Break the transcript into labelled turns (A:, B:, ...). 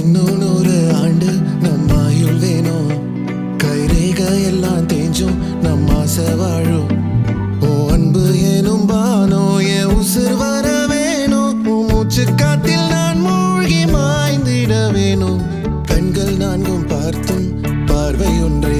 A: இன்னும் 100 ஆண்டு நம்ம ஆயுள் வேணும். கைரேக எல்லாம் தேஞ்சும் நம்ம ஆசை வாழும். ஓ அன்பு எனும் பானோ என் உசுர் வர வேணும். மூச்சு காத்தில் நான் மூழ்கி மாய்ந்திட வேணும். கண்கள் நான்கும் பார்த்தும் பார்வை ஒன்றே